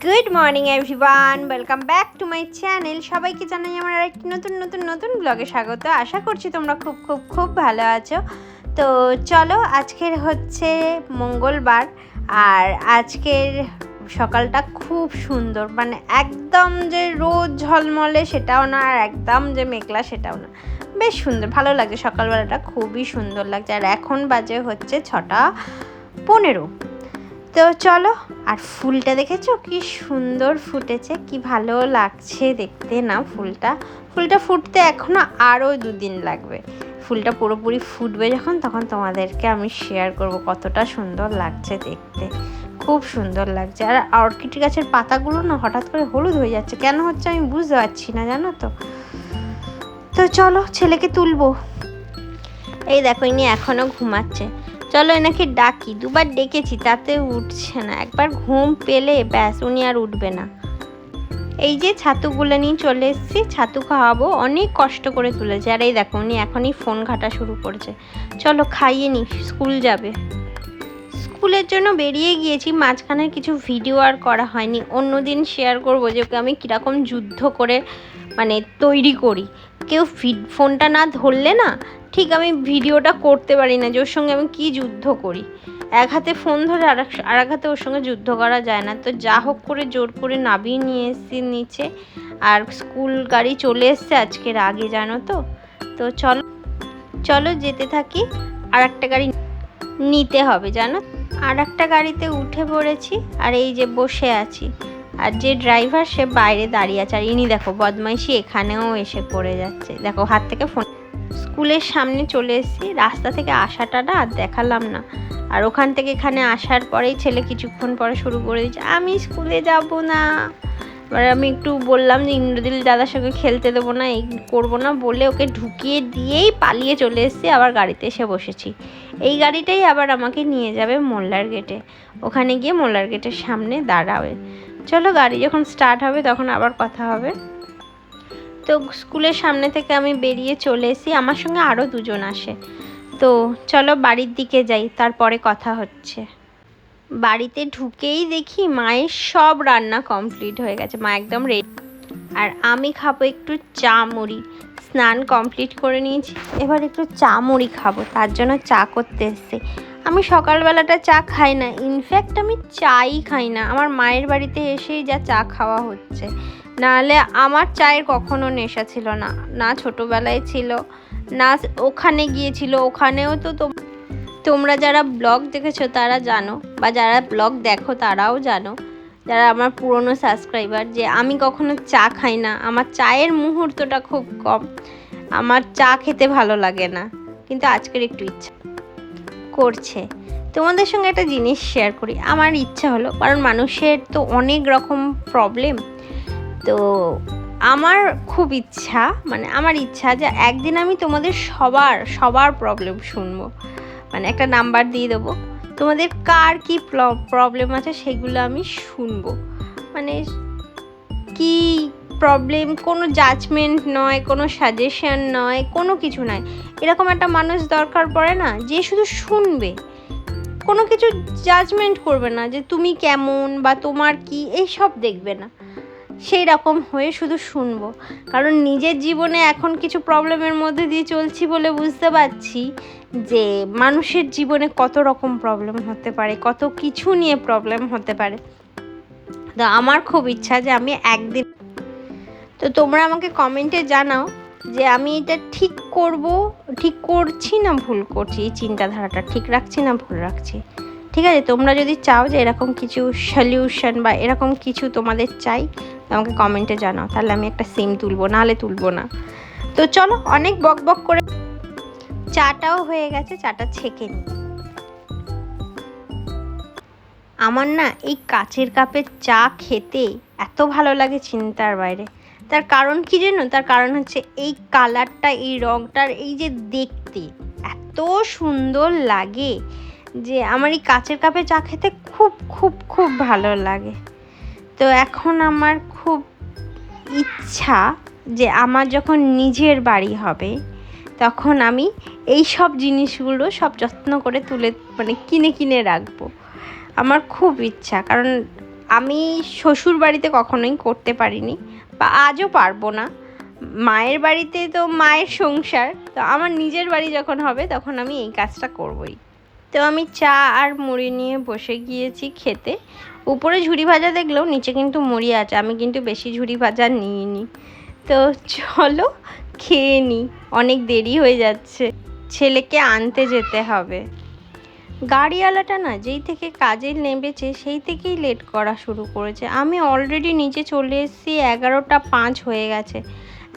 Good morning everyone, welcome back to my channel. সবাইকে জানাই আমার আরেকটি নতুন ব্লগে স্বাগত। আশা করছি তোমরা খুব ভালো আছো। তো চলো, আজকের হচ্ছে মঙ্গলবার আর আজকের সকালটা খুব সুন্দর, মানে একদম যে রোদ ঝলমলে সেটাও না, আর একদম যে মেঘলা সেটাও না, বেশ সুন্দর, ভালো লাগছে। সকালবেলাটা খুবই সুন্দর লাগছে। আর এখন বাজে হচ্ছে 6:15। তো চলো, আর ফুলটা দেখেছো কি সুন্দর ফুটেছে, কি ভালো লাগছে দেখতে না। ফুলটা ফুটতে এখনো আরও 2 দিন লাগবে। ফুলটা পুরোপুরি ফুটবে যখন, তখন তোমাদেরকে আমি শেয়ার করব কতটা সুন্দর লাগছে দেখতে। খুব সুন্দর লাগছে। আর অর্কিড গাছের পাতাগুলো না হঠাৎ করে হলুদ হয়ে যাচ্ছে, কেন হচ্ছে আমি বুঝতে পারছি না, জানো তো। তো চলো, ছেলেকে তুলবো। এই দেখো, ইনি এখনো ঘুমাচ্ছে। চলো এনাকে ডাকি, 2বার ডেকেছি তাতে উঠছে না। একবার ঘুম পেলে ব্যাস, উনি আর উঠবে না। এই যে ছাতুগুলো নিয়ে চলে এসেছি, ছাতু খাওয়াবো। অনেক কষ্ট করে তুলেছে। আর এই দেখো, উনি এখনই ফোন ঘাটা শুরু করেছে। চলো খাইয়ে নি, স্কুল যাবে। স্কুলের জন্য বেরিয়ে গিয়েছি, মাঝখানে কিছু ভিডিও আর করা হয়নি। অন্যদিন শেয়ার করবো যে ওকে আমি কীরকম যুদ্ধ করে মানে তৈরি করি। কেউ ফোনটা না ধরলে না ঠিক আমি ভিডিওটা করতে পারি না, যে ওর সঙ্গে আমি কী যুদ্ধ করি। এক হাতে ফোন ধরে আর এক হাতে ওর সঙ্গে যুদ্ধ করা যায় না। তো যা হোক করে জোর করে নামিয়ে নিয়ে এসেছি নিচে। আর স্কুল গাড়ি চলে এসছে আজকের আগে, জানো তো। তো চলো যেতে থাকি। আর একটা গাড়ি নিতে হবে, জানো। আর একটা গাড়িতে উঠে পড়েছি, আর এই যে বসে আছি। আর যে ড্রাইভার সে বাইরে দাঁড়িয়ে আছে। আর ইনি দেখো বদমাইশি এখানেও এসে পড়ে যাচ্ছে, দেখো হাত থেকে ফোন। স্কুলের সামনে চলে এসেছি, রাস্তা থেকে আসাটা না আর দেখালাম না। আর ওখান থেকে এখানে আসার পরেই ছেলে কিছুক্ষণ পরে শুরু করে দিচ্ছে, আমি স্কুলে যাব না। এবার আমি একটু বললাম যে ইন্দ্রদিল দাদার সঙ্গে খেলতে দেবো না, এই করবো না বলে ওকে ঢুকিয়ে দিয়েই পালিয়ে চলে এসেছি। আবার গাড়িতে এসে বসেছি। এই গাড়িটাই আবার আমাকে নিয়ে যাবে মোল্লার গেটে। ওখানে গিয়ে মোল্লার গেটের সামনে দাঁড়াবে। চলো, গাড়ি যখন স্টার্ট হবে তখন আবার কথা হবে। তো স্কুলের সামনে থেকে আমি বেরিয়ে চলে এসেছি, আমার সঙ্গে আরও 2জন আসে। তো চলো বাড়ির দিকে যাই, তারপরে কথা হচ্ছে। বাড়িতে ঢুকেই দেখি মায়ের সব রান্না কমপ্লিট হয়ে গেছে, মা একদম রেডি। আর আমি খাবো একটু চা মুড়ি। স্নান কমপ্লিট করে নিয়েছি, এবার একটু চা মুড়ি খাবো, তার জন্য চা করতে এসেছি। আমি সকালবেলাটা চা খাই না, ইনফ্যাক্ট আমি চাই খাই না। আমার মায়ের বাড়িতে এসেই যা চা খাওয়া হচ্ছে, নাহলে আমার চায়ের কখনো নেশা ছিল না, না ছোটোবেলায় ছিল, না ওখানে গিয়েছিল। ওখানেও তো তোমরা যারা ব্লগ দেখেছো তারা জানো, বা যারা ব্লগ দেখো তারাও জানো, যারা আমার পুরনো সাবস্ক্রাইবার, যে আমি কখনো চা খাই না। আমার চায়ের মুহূর্তটা খুব কম, আমার চা খেতে ভালো লাগে না। কিন্তু আজকের একটু ইচ্ছা করছে। তোমাদের সঙ্গে একটা জিনিস শেয়ার করি। আমার ইচ্ছা হলো, কারণ মানুষের তো অনেক রকম প্রবলেম। তো আমার খুব ইচ্ছা, মানে আমার ইচ্ছা যে একদিন আমি তোমাদের সবার প্রবলেম শুনবো। মানে একটা নাম্বার দিয়ে দেবো, তোমাদের কার কি প্রবলেম আছে সেগুলো আমি শুনবো। মানে কি প্রবলেম, কোনো জাজমেন্ট নয়, কোনো সাজেশন নয়, কোনো কিছু নয়। এরকম একটা মানুষ দরকার পড়ে না, যে শুধু শুনবে, কোনো কিছু জাজমেন্ট করবে না যে তুমি কেমন বা তোমার কি, এইসব দেখবে না। সেই রকম হয়ে শুধু শুনবো। কারণ নিজের জীবনে এখন কিছু প্রবলেমের মধ্যে দিয়ে চলছি বলে বুঝতে পারছি যে মানুষের জীবনে কত রকম প্রবলেম হতে পারে, কত কিছু নিয়ে প্রবলেম হতে পারে। তো আমার খুব ইচ্ছা যে আমি একদিন, তো তোমরা আমাকে কমেন্টে জানাও যে আমি এটা ঠিক করছি না ভুল করছি, এই চিন্তাধারাটা ঠিক রাখছি না ভুল রাখছি। ঠিক আছে, তোমরা যদি চাও যে এরকম কিছু সলিউশন বা এরকম কিছু তোমাদের চাই, আমাকে কমেন্টে জানাও, তাহলে আমি একটা সিম তুলবো, নাহলে তুলবো না। তো চলো, অনেক বক করে চাটাও হয়ে গেছে, চাটা ছেঁকে নিই। আমার না এই কাচের কাপের চা খেতে এত ভালো লাগে চিন্তার বাইরে। তার কারণ কি জানো? তার কারণ হচ্ছে এই কালারটা, এই রঙটার, এই যে দেখতে এত সুন্দর লাগে যে আমার এই কাচের কাপে চা খেতে খুব ভালো লাগে। তো এখন আমার খুব ইচ্ছা যে আমার যখন নিজের বাড়ি হবে তখন আমি এই সব জিনিসগুলো সব যত্ন করে তুলে, মানে কিনে রাখবো। আমার খুব ইচ্ছা, কারণ আমি শ্বশুর বাড়িতে কখনোই করতে পারিনি বা আজও পারবো না। মায়ের বাড়িতে তো মায়ের সংসার, তো আমার নিজের বাড়ি যখন হবে তখন আমি এই কাজটা করবই। তো আমি চা আর মুড়ি নিয়ে বসে গিয়েছি খেতে। উপরে ঝুরি ভাজা দেখলেও নিচে কিন্তু মুড়ি আছে, আমি কিন্তু বেশি ঝুরি ভাজা নিইনি। তো চলো খেয়ে নিই, অনেক দেরি হয়ে যাচ্ছে, ছেলেকে আনতে যেতে হবে। গাড়িওয়ালাটা না যেই থেকে কাজে নেমেছে সেই থেকেই লেট করা শুরু করেছে। আমি অলরেডি নিচে চলে এসেছি, 11টা 5 হয়ে গেছে,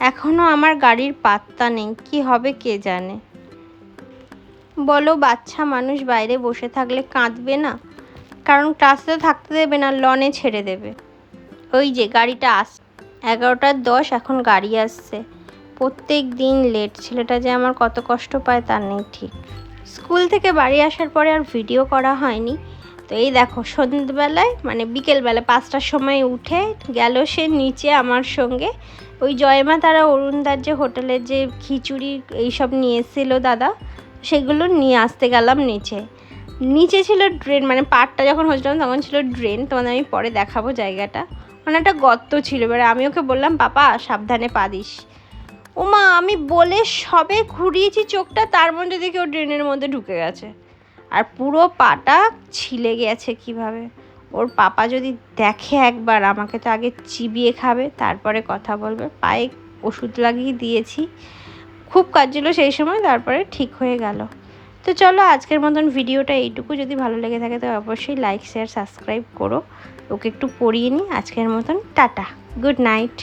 এখনও আমার গাড়ির পাত্তা নেই। কি হবে কে জানে। বলো, বাচ্চা মানুষ বাইরে বসে থাকলে কাঁদবে না? কারণ ক্লাসে তো থাকতে দেবে না, লনে ছেড়ে দেবে। ওই যে গাড়িটা 11টা 10 এখন গাড়ি আসছে। প্রত্যেক দিন লেট, ছেলেটা যে আমার কত কষ্ট পায় তার নেই ঠিক। স্কুল থেকে বাড়ি আসার পরে আর ভিডিও করা হয়নি। তো এই দেখো সন্ধ্যেবেলায় মানে বিকেলবেলা 5টার সময় উঠে গেল সে নিচে আমার সঙ্গে। ওই জয়মা তারা অরুণদার যে হোটেলের যে খিচুড়ি এইসব নিয়ে এসেছিলো দাদা, সেগুলো নিয়ে আসতে গেলাম নিচে। নিচে ছিল ড্রেন, মানে পাড়টা যখন হচ্ছিলাম তখন ছিল ড্রেন, তোমাদের আমি পরে দেখাবো জায়গাটা। মানে একটা গর্ত ছিল, এবারে আমি ওকে বললাম পাপা সাবধানে পা দিস। ওমা, আমি বলে সবে ঘুরিয়েছি চোখটা, তার মধ্যে দেখি ও ড্রেনের মধ্যে ঢুকে গেছে আর পুরো পাটা ছিলে গেছে। কিভাবে ওর পাপা যদি দেখে একবার, আমাকে তো আগে চিবিয়ে খাবে তারপরে কথা বলবে। পায়ে ওষুধ লাগিয়ে দিয়েছি, খুব কাজ ছিল সেই সময়, তারপরে ঠিক হয়ে গেল। তো চলো আজকের মতন ভিডিওটা এইটুকু। যদি ভালো লেগে থাকে তো অবশ্যই লাইক শেয়ার সাবস্ক্রাইব করো। ওকে একটু পড়িয়ে নিই। আজকের মতন টাটা, গুড নাইট।